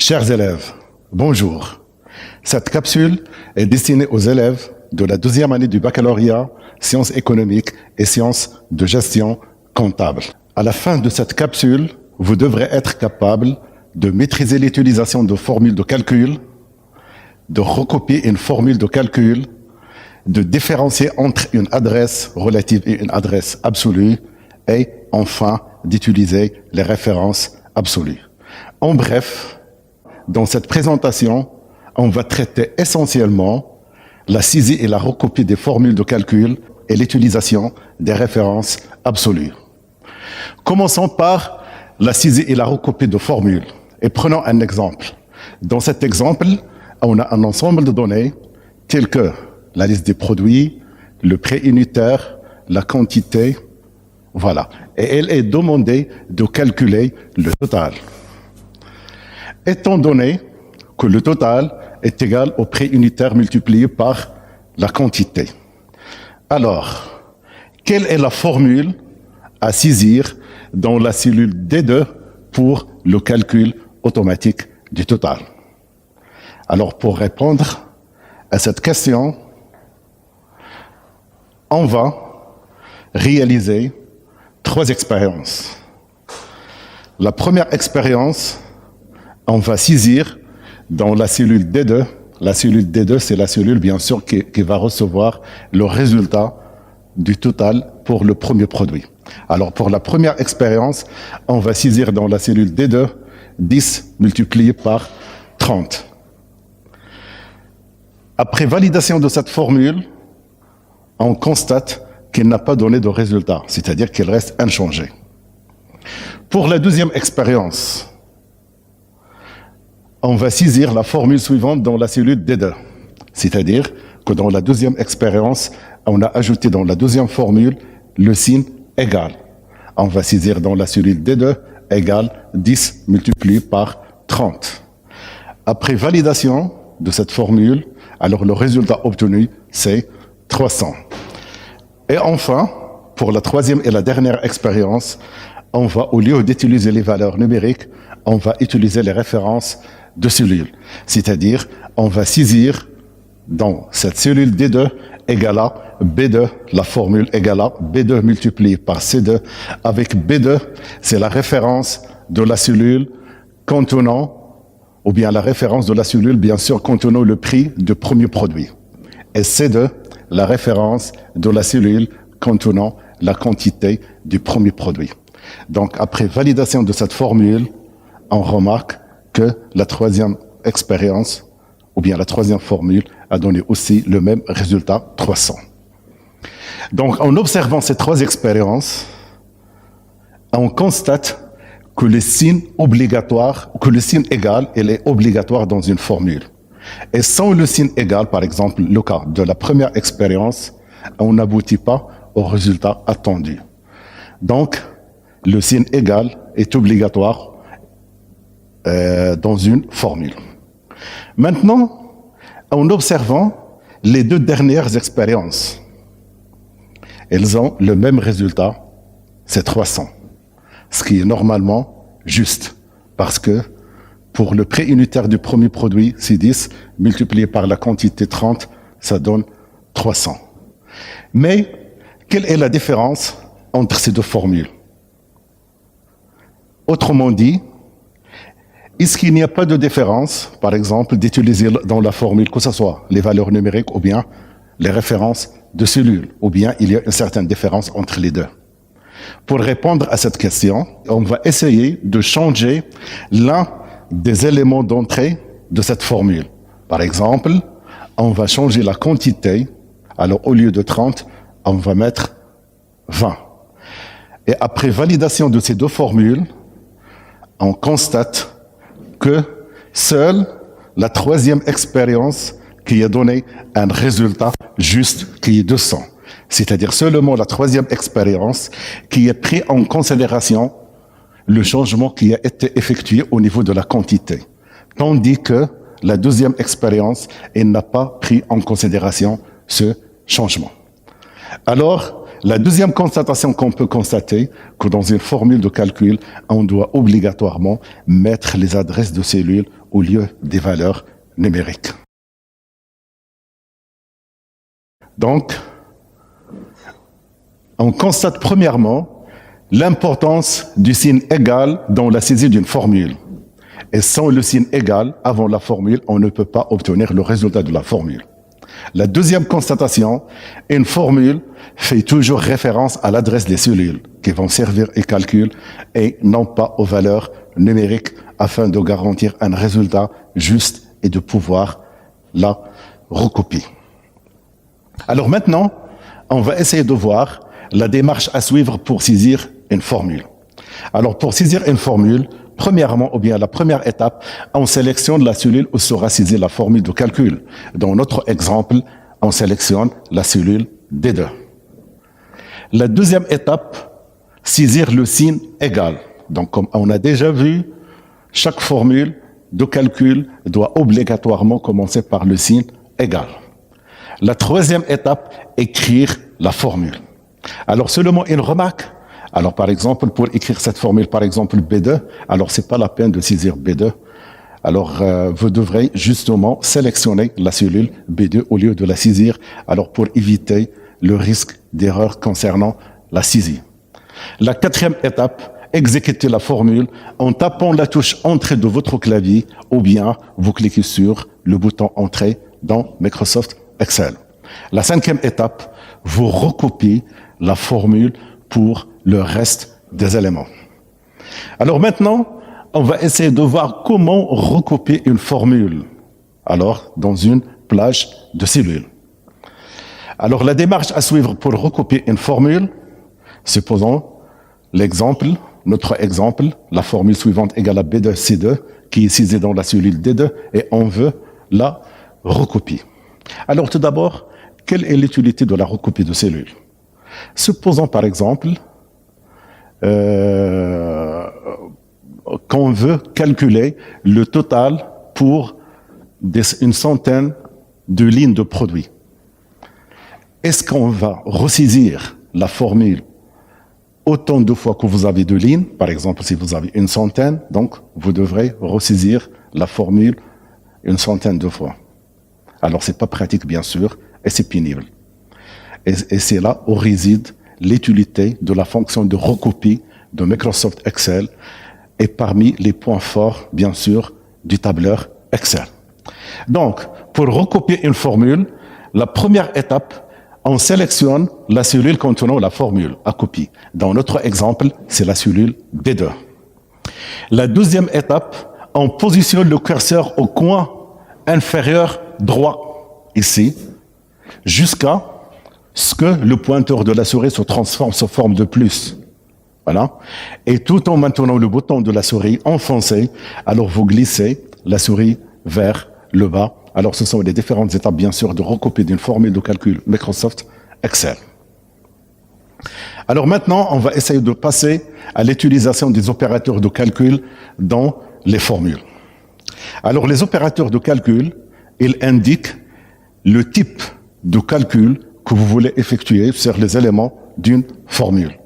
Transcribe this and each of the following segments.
Chers élèves, bonjour. Cette capsule est destinée aux élèves de la deuxième année du baccalauréat sciences économiques et sciences de gestion comptable. À la fin de cette capsule, vous devrez être capable de maîtriser l'utilisation de formules de calcul, de recopier une formule de calcul, de différencier entre une adresse relative et une adresse absolue, et enfin d'utiliser les références absolues. En bref, dans cette présentation, on va traiter essentiellement la saisie et la recopie des formules de calcul et l'utilisation des références absolues. Commençons par la saisie et la recopie de formules. Et prenons un exemple. Dans cet exemple, on a un ensemble de données telles que la liste des produits, le prix unitaire, la quantité, voilà. Et elle est demandée de calculer le total. Étant donné que le total est égal au prix unitaire multiplié par la quantité. Alors, quelle est la formule à saisir dans la cellule D2 pour le calcul automatique du total? Alors, pour répondre à cette question, on va réaliser 3 expériences. La première expérience, on va saisir dans la cellule D2. La cellule D2, c'est la cellule, bien sûr, qui va recevoir le résultat du total pour le premier produit. Alors, pour la première expérience, on va saisir dans la cellule D2 10 multiplié par 30. Après validation de cette formule, on constate qu'il n'a pas donné de résultat, c'est-à-dire qu'il reste inchangé. Pour la deuxième expérience, on va saisir la formule suivante dans la cellule D2, c'est-à-dire que dans la deuxième expérience, on a ajouté dans la deuxième formule le signe égal. On va saisir dans la cellule D2 égale 10 multiplié par 30. Après validation de cette formule, alors le résultat obtenu, c'est 300. Et enfin, pour la troisième et la dernière expérience, on va, au lieu d'utiliser les valeurs numériques, on va utiliser les références de cellules. C'est-à-dire, on va saisir dans cette cellule D2 égale à B2, la formule égale à B2 multiplié par C2, avec B2, c'est la référence de la cellule contenant, ou bien la référence de la cellule, bien sûr, contenant le prix du premier produit. Et C2, la référence de la cellule contenant la quantité du premier produit. Donc, après validation de cette formule, on remarque que la troisième expérience, ou bien la troisième formule, a donné aussi le même résultat, 300. Donc, en observant ces 3 expériences, on constate que le signe obligatoire, que le signe égal, il est obligatoire dans une formule. Et sans le signe égal, par exemple, le cas de la première expérience, on n'aboutit pas au résultat attendu. Donc, le signe égal est obligatoire dans une formule. Maintenant, en observant les 2 dernières expériences, elles ont le même résultat, c'est 300, ce qui est normalement juste, parce que pour le prix unitaire du premier produit, c'est 10, multiplié par la quantité 30, ça donne 300. Mais, quelle est la différence entre ces 2 formules? Autrement dit, est-ce qu'il n'y a pas de différence, par exemple, d'utiliser dans la formule, que ce soit les valeurs numériques ou bien les références de cellules, ou bien il y a une certaine différence entre les 2? Pour répondre à cette question, on va essayer de changer l'un des éléments d'entrée de cette formule. Par exemple, on va changer la quantité. Alors, au lieu de 30, on va mettre 20. Et après validation de ces 2 formules, on constate que seule la troisième expérience qui a donné un résultat juste qui est 200. C'est-à-dire seulement la troisième expérience qui a pris en considération le changement qui a été effectué au niveau de la quantité. Tandis que la deuxième expérience, elle n'a pas pris en considération ce changement. Alors, la deuxième constatation qu'on peut constater, que dans une formule de calcul, on doit obligatoirement mettre les adresses de cellules au lieu des valeurs numériques. Donc, on constate premièrement l'importance du signe égal dans la saisie d'une formule. Et sans le signe égal avant la formule, on ne peut pas obtenir le résultat de la formule. La deuxième constatation, une formule fait toujours référence à l'adresse des cellules qui vont servir au calcul et non pas aux valeurs numériques afin de garantir un résultat juste et de pouvoir la recopier. Alors maintenant, on va essayer de voir la démarche à suivre pour saisir une formule. Alors pour saisir une formule, premièrement, ou bien la première étape, on sélectionne la cellule où sera saisie la formule de calcul. Dans notre exemple, on sélectionne la cellule D2. La deuxième étape, saisir le signe égal. Donc comme on a déjà vu, chaque formule de calcul doit obligatoirement commencer par le signe égal. La troisième étape, écrire la formule. Alors seulement une remarque. Alors par exemple, pour écrire cette formule, par exemple B2, alors c'est pas la peine de saisir B2. Alors vous devrez justement sélectionner la cellule B2 au lieu de la saisir, alors pour éviter le risque d'erreur concernant la saisie. La quatrième étape, exécuter la formule en tapant la touche Entrée de votre clavier ou bien vous cliquez sur le bouton Entrée dans Microsoft Excel. La cinquième étape, vous recopiez la formule pour le reste des éléments. Alors maintenant, on va essayer de voir comment recopier une formule. Alors, dans une plage de cellules. Alors, la démarche à suivre pour recopier une formule, supposons l'exemple, notre exemple, la formule suivante égale à B2C2, qui est saisie dans la cellule D2, et on veut la recopier. Alors, tout d'abord, quelle est l'utilité de la recopie de cellules? Supposons par exemple qu'on veut calculer le total pour une centaine de lignes de produits. Est-ce qu'on va ressaisir la formule autant de fois que vous avez de lignes? Par exemple, si vous avez une centaine, donc vous devrez ressaisir la formule une centaine de fois. Alors, c'est pas pratique, bien sûr, et c'est pénible. Et c'est là où réside l'utilité de la fonction de recopie de Microsoft Excel et parmi les points forts, bien sûr, du tableur Excel. Donc, pour recopier une formule, la première étape, on sélectionne la cellule contenant la formule à copier. Dans notre exemple, c'est la cellule D2. La deuxième étape, on positionne le curseur au coin inférieur droit, ici, jusqu'à ce que le pointeur de la souris se transforme sous forme de plus. Voilà. Et tout en maintenant le bouton de la souris enfoncé, alors vous glissez la souris vers le bas. Alors ce sont les différentes étapes, bien sûr, de recopie d'une formule de calcul Microsoft Excel. Alors maintenant, on va essayer de passer à l'utilisation des opérateurs de calcul dans les formules. Alors les opérateurs de calcul, ils indiquent le type de calcul que vous voulez effectuer sur les éléments d'une formule.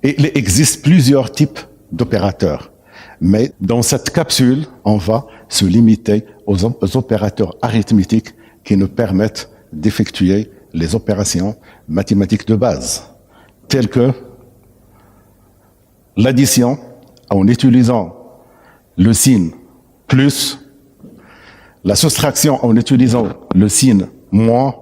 Et il existe plusieurs types d'opérateurs. Mais dans cette capsule, on va se limiter aux opérateurs arithmétiques qui nous permettent d'effectuer les opérations mathématiques de base, telles que l'addition en utilisant le signe plus, la soustraction en utilisant le signe moins,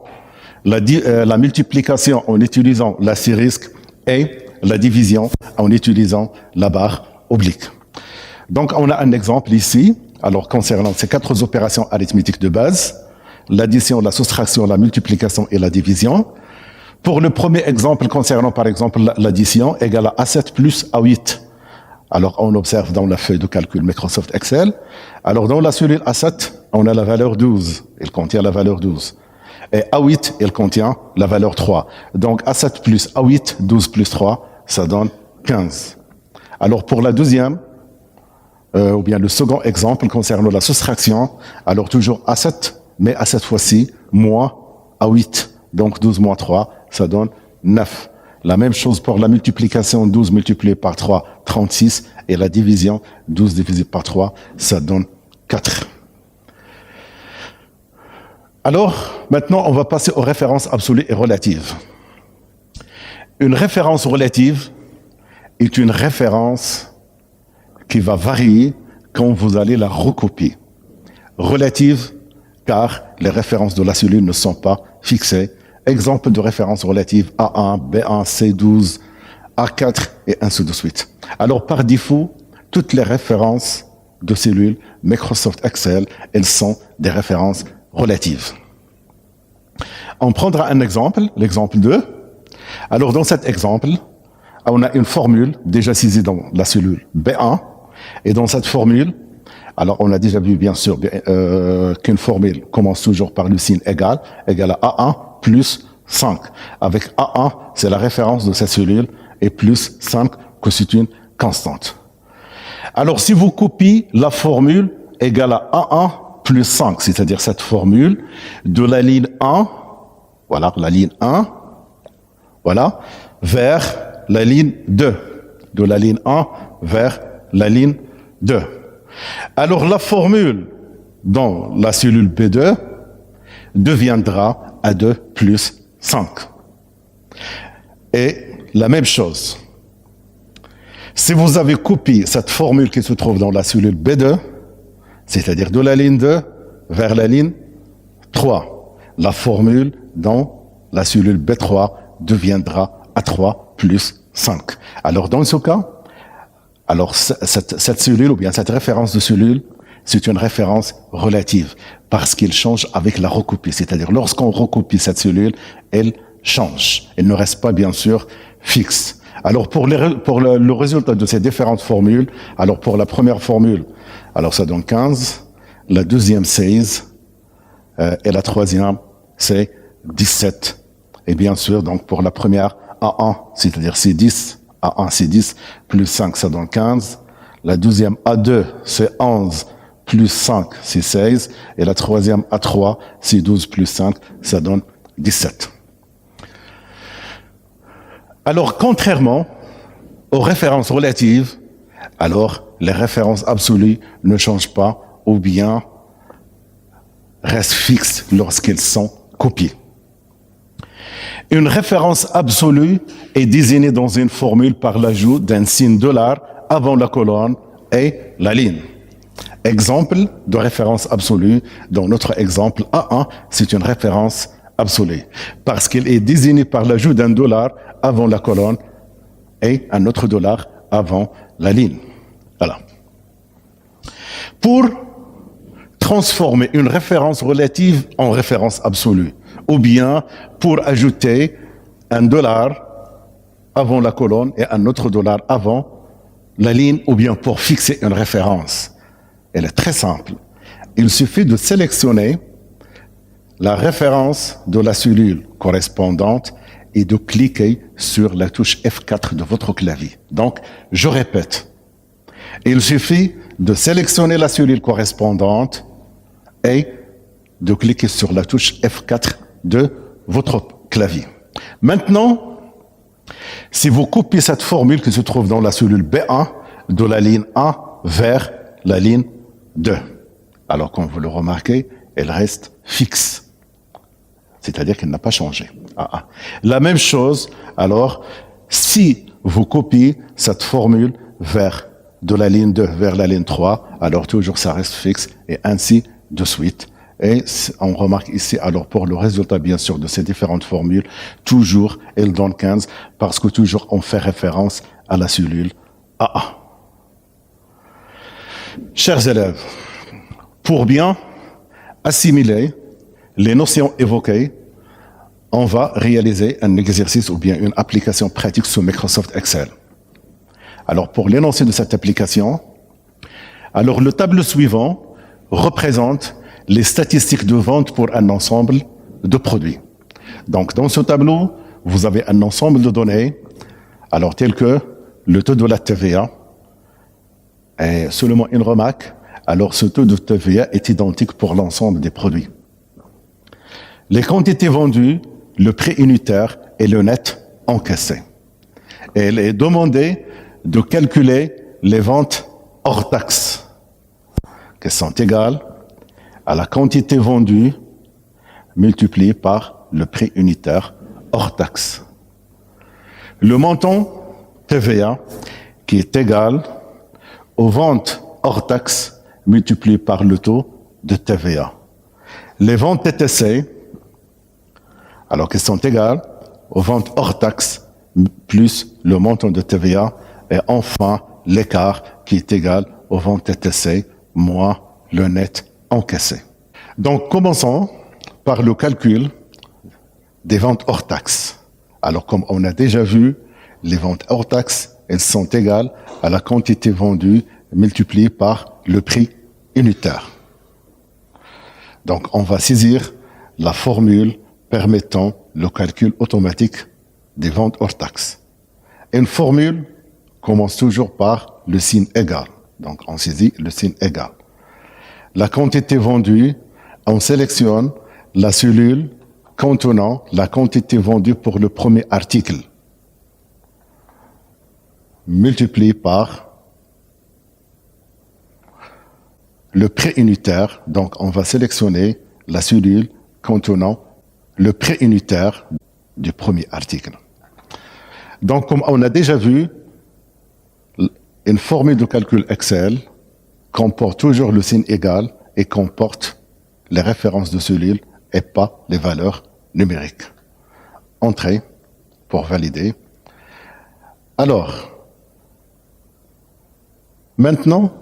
la multiplication en utilisant l'astérisque et la division en utilisant la barre oblique. Donc, on a un exemple ici, alors concernant ces quatre opérations arithmétiques de base, l'addition, la soustraction, la multiplication et la division. Pour le premier exemple concernant par exemple l'addition égale à A7 plus A8. Alors, on observe dans la feuille de calcul Microsoft Excel. Alors, dans la cellule A7, on a la valeur 12. Elle contient la valeur 12. Et A8, elle contient la valeur 3. Donc, A7 plus A8, 12 plus 3, ça donne 15. Alors, pour la deuxième, ou bien le second exemple concernant la soustraction, alors toujours A7, mais à cette fois-ci, moins A8. Donc, 12 moins 3, ça donne 9. La même chose pour la multiplication, 12 multiplié par 3, 36. Et la division, 12 divisé par 3, ça donne 4. Alors, maintenant, on va passer aux références absolues et relatives. Une référence relative est une référence qui va varier quand vous allez la recopier. Relative, car les références de la cellule ne sont pas fixées. Exemple de référence relative A1, B1, C12, A4 et ainsi de suite. Alors, par défaut, toutes les références de cellules Microsoft Excel, elles sont des références relatives. On prendra un exemple, l'exemple 2. Alors, dans cet exemple, on a une formule déjà saisie dans la cellule B1. Et dans cette formule, alors on a déjà vu bien sûr qu'une formule commence toujours par le signe égal à A1 plus 5. Avec A1, c'est la référence de cette cellule, et plus 5 que c'est une constante. Alors, si vous copiez la formule égale à A1 plus 5, c'est-à-dire cette formule, de la ligne 1, voilà, la ligne 1, voilà, vers la ligne 2. De la ligne 1 vers la ligne 2. Alors, la formule dans la cellule B2 deviendra A2 plus 5. Et la même chose. Si vous avez copié cette formule qui se trouve dans la cellule B2, c'est-à-dire de la ligne 2 vers la ligne 3, la formule dans la cellule B3 deviendra A3 plus 5. Alors, dans ce cas, alors cette cellule ou bien cette référence de cellule, c'est une référence relative parce qu'elle change avec la recopie. C'est-à-dire, lorsqu'on recopie cette cellule, elle change. Elle ne reste pas, bien sûr, fixe. Alors, pour le résultat de ces différentes formules, alors pour la première formule, alors ça donne 15, la deuxième 16, et la troisième, c'est 17. Et bien sûr, donc pour la première, A1, c'est-à-dire c'est 10, A1 c'est 10, plus 5, ça donne 15. La deuxième, A2, c'est 11, plus 5, c'est 16. Et la troisième, A3, c'est 12, plus 5, ça donne 17. Alors, contrairement aux références relatives, alors les références absolues ne changent pas ou bien restent fixes lorsqu'elles sont copiées. Une référence absolue est désignée dans une formule par l'ajout d'un signe $ avant la colonne et la ligne. Exemple de référence absolue, dans notre exemple A1, c'est une référence absolue, parce qu'elle est désignée par l'ajout d'un $ avant la colonne et un autre $ avant la ligne. Voilà. Pour transformer une référence relative en référence absolue, ou bien pour ajouter un $ avant la colonne et un autre $ avant la ligne, ou bien pour fixer une référence. Elle est très simple. Il suffit de sélectionner la référence de la cellule correspondante et de cliquer sur la touche F4 de votre clavier. Donc, je répète, il suffit de sélectionner la cellule correspondante et de cliquer sur la touche F4 de votre clavier. Maintenant, si vous copiez cette formule qui se trouve dans la cellule B1 de la ligne 1 vers la ligne 2, alors comme vous le remarquez, elle reste fixe. C'est-à-dire qu'elle n'a pas changé. La même chose, alors, si vous copiez cette formule de la ligne 2 vers la ligne 3, alors toujours ça reste fixe et ainsi de suite. Et on remarque ici, alors pour le résultat bien sûr de ces différentes formules, toujours elle donne 15 parce que toujours on fait référence à la cellule AA. Chers élèves, pour bien assimiler les notions évoquées, on va réaliser un exercice ou bien une application pratique sur Microsoft Excel. Alors pour l'énoncé de cette application, alors le tableau suivant représente les statistiques de vente pour un ensemble de produits. Donc, dans ce tableau, vous avez un ensemble de données, alors tel que le taux de la TVA, et seulement une remarque, alors ce taux de TVA est identique pour l'ensemble des produits. Les quantités vendues, le prix unitaire et le net encaissé. Et il est demandé de calculer les ventes hors taxes. qui sont égales à la quantité vendue multipliée par le prix unitaire hors taxe. Le montant TVA qui est égal aux ventes hors taxe multipliées par le taux de TVA. Les ventes TTC, alors qu'elles sont égales aux ventes hors taxe plus le montant de TVA, et enfin l'écart qui est égal aux ventes TTC moins le net encaissé. Donc commençons par le calcul des ventes hors taxe. Alors comme on a déjà vu, les ventes hors taxe, elles sont égales à la quantité vendue multipliée par le prix unitaire. Donc on va saisir la formule permettant le calcul automatique des ventes hors taxe. Une formule commence toujours par le signe égal. Donc on saisit le signe égal. La quantité vendue, on sélectionne la cellule contenant la quantité vendue pour le premier article, multiplié par le prix unitaire. Donc on va sélectionner la cellule contenant le prix unitaire du premier article. Donc comme on a déjà vu, une formule de calcul Excel comporte toujours le signe égal et comporte les références de cellules et pas les valeurs numériques. Entrée pour valider. Alors, maintenant,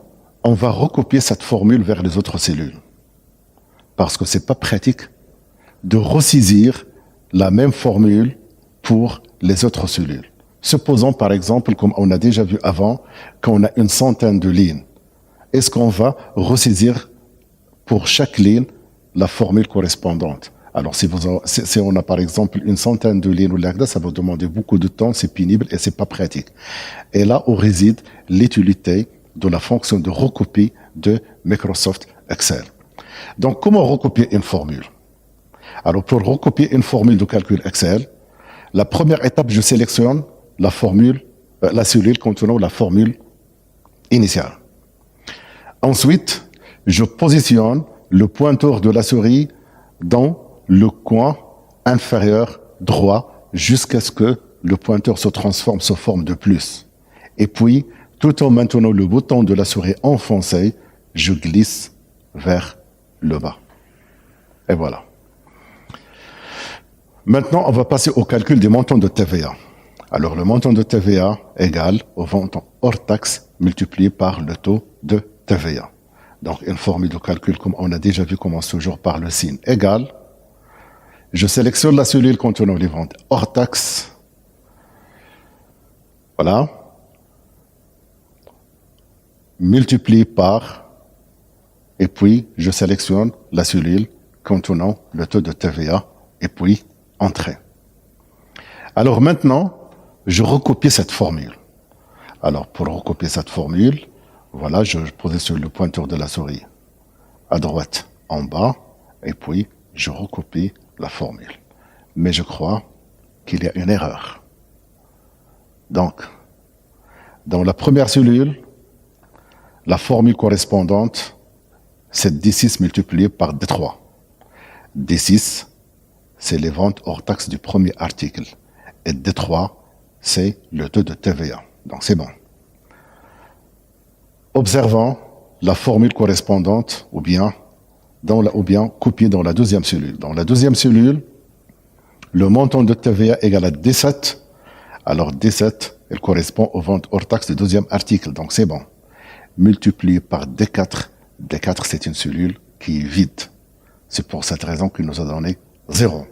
on va recopier cette formule vers les autres cellules. Parce que ce n'est pas pratique de ressaisir la même formule pour les autres cellules. Supposons par exemple, comme on a déjà vu avant, qu'on a une centaine de lignes. Est-ce qu'on va ressaisir pour chaque ligne la formule correspondante? Alors si on a par exemple une centaine de lignes ou l'ACDA, ça va demander beaucoup de temps, c'est pénible et c'est pas pratique. Et là où réside l'utilité de la fonction de recopie de Microsoft Excel. Donc comment recopier une formule? Alors pour recopier une formule de calcul Excel, la première étape, je sélectionne la formule, la cellule contenant la formule initiale. Ensuite, je positionne le pointeur de la souris dans le coin inférieur droit jusqu'à ce que le pointeur se transforme sous forme de plus. Et puis, tout en maintenant le bouton de la souris enfoncé, je glisse vers le bas. Et voilà. Maintenant, on va passer au calcul des montants de TVA. Alors, le montant de TVA égale au montant hors taxe multiplié par le taux de TVA. Donc, une formule de calcul, comme on a déjà vu, commence toujours par le signe égal. Je sélectionne la cellule contenant les ventes hors taxe. Voilà. Multiplié par, et puis je sélectionne la cellule contenant le taux de TVA, et puis entrée. Alors maintenant, je recopie cette formule. Alors pour recopier cette formule, voilà, je positionne le pointeur de la souris à droite en bas, et puis je recopie la formule. Mais je crois qu'il y a une erreur. Donc, dans la première cellule, la formule correspondante, c'est D6 multiplié par D3. D6, c'est les ventes hors taxe du premier article. Et D3, c'est le taux de TVA. Donc c'est bon. Observons la formule correspondante ou bien copiée dans la deuxième cellule. Dans la deuxième cellule, le montant de TVA égale à D7. Alors D7, elle correspond aux ventes hors taxe du deuxième article. Donc c'est bon. Multiplié par D4. D4, c'est une cellule qui est vide. C'est pour cette raison qu'il nous a donné 0.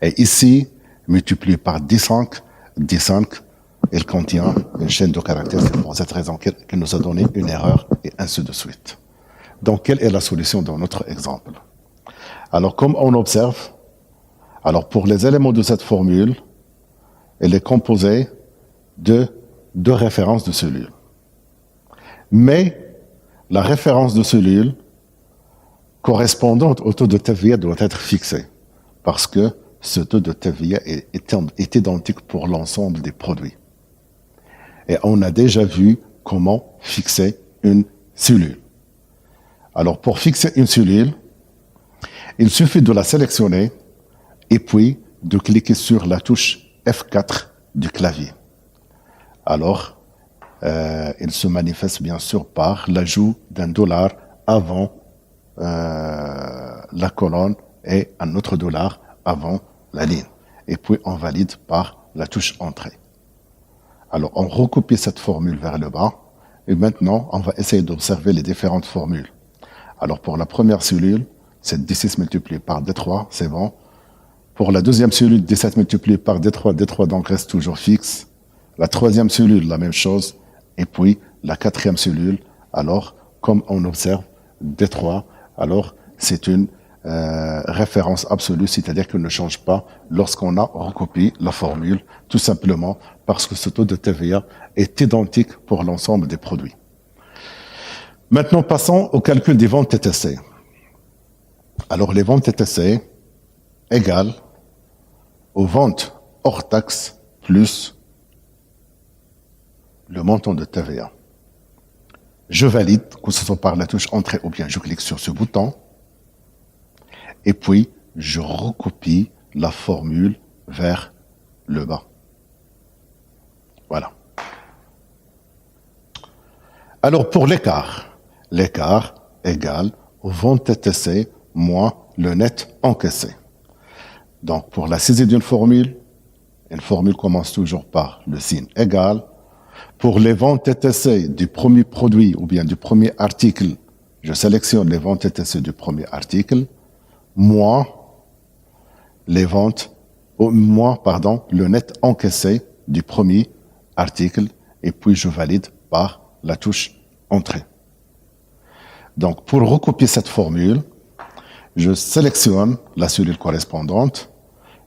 Et ici, multiplié par D5, D5, elle contient une chaîne de caractères. C'est pour cette raison qu'il nous a donné une erreur et ainsi de suite. Donc, quelle est la solution dans notre exemple? Alors, comme on observe, alors pour les éléments de cette formule, elle est composée de deux références de cellules. Mais la référence de cellule correspondante au taux de TVA doit être fixée parce que ce taux de TVA est identique pour l'ensemble des produits. Et on a déjà vu comment fixer une cellule. Alors, pour fixer une cellule, il suffit de la sélectionner et puis de cliquer sur la touche F4 du clavier. Alors, il se manifeste bien sûr par l'ajout d'un dollar avant la colonne et un autre dollar avant la ligne. Et puis, on valide par la touche Entrée. Alors, on recopie cette formule vers le bas. Et maintenant, on va essayer d'observer les différentes formules. Alors, pour la première cellule, c'est D6 multiplié par D3, c'est bon. Pour la deuxième cellule, D7 multiplié par D3, D3 donc reste toujours fixe. La troisième cellule, la même chose. Et puis, la quatrième cellule, alors, comme on observe, D3, alors, c'est une référence absolue, c'est-à-dire qu'elle ne change pas lorsqu'on a recopié la formule, tout simplement parce que ce taux de TVA est identique pour l'ensemble des produits. Maintenant, passons au calcul des ventes TTC. Alors, les ventes TTC égales aux ventes hors taxe plus le montant de TVA. Je valide, que ce soit par la touche Entrée ou bien je clique sur ce bouton. Et puis, je recopie la formule vers le bas. Voilà. Alors, pour l'écart égale aux ventes TTC moins le net encaissé. Donc, pour la saisie d'une formule commence toujours par le signe égal. Pour les ventes TTC du premier produit ou bien du premier article, je sélectionne les ventes TTC du premier article, moins le net encaissé du premier article, et puis je valide par la touche Entrée. Donc, pour recopier cette formule, je sélectionne la cellule correspondante,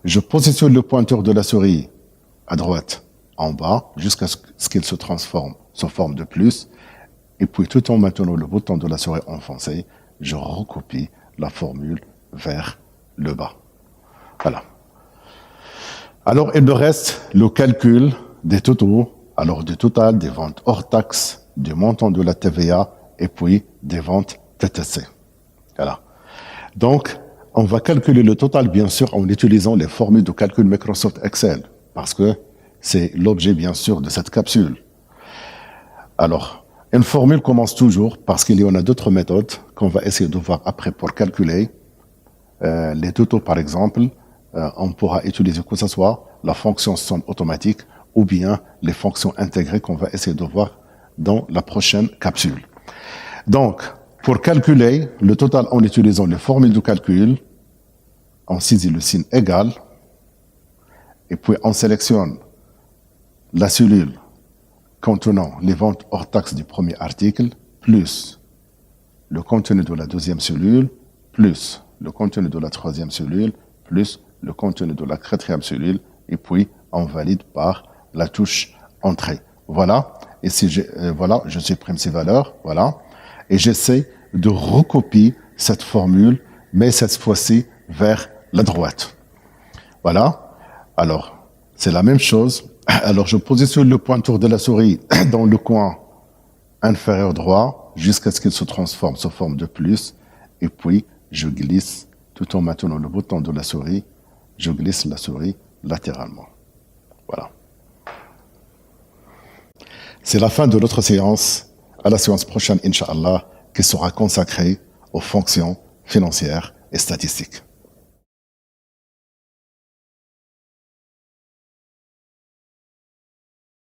je positionne le pointeur de la souris à droite en bas jusqu'à ce qu'il se transforme sous forme de plus, et puis tout en maintenant le bouton de la souris enfoncé, je recopie la formule vers le bas. Voilà. Alors, il me reste le calcul des totaux, alors du total des ventes hors taxe, du montant de la TVA et puis des ventes TTC. Voilà. Donc, on va calculer le total, bien sûr, en utilisant les formules de calcul Microsoft Excel, parce que c'est l'objet, bien sûr, de cette capsule. Alors, une formule commence toujours, parce qu'il y en a d'autres méthodes qu'on va essayer de voir après pour calculer. Les totaux, par exemple, on pourra utiliser que ce soit la fonction somme automatique ou bien les fonctions intégrées qu'on va essayer de voir dans la prochaine capsule. Donc, pour calculer le total en utilisant les formules de calcul, on saisit le signe égal et puis on sélectionne la cellule contenant les ventes hors taxe du premier article plus le contenu de la deuxième cellule plus le contenu de la troisième cellule plus le contenu de la quatrième cellule et puis on valide par la touche Entrée. Voilà. Et si je supprime ces valeurs, voilà. Et j'essaie de recopier cette formule, mais cette fois-ci vers la droite. Voilà. Alors, c'est la même chose. Alors, je positionne le pointeur de la souris dans le coin inférieur droit jusqu'à ce qu'il se transforme sous forme de plus. Et puis, je glisse, tout en maintenant le bouton de la souris, je glisse la souris latéralement. Voilà. C'est la fin de notre séance. À la séance prochaine, Inch'Allah, qui sera consacrée aux fonctions financières et statistiques.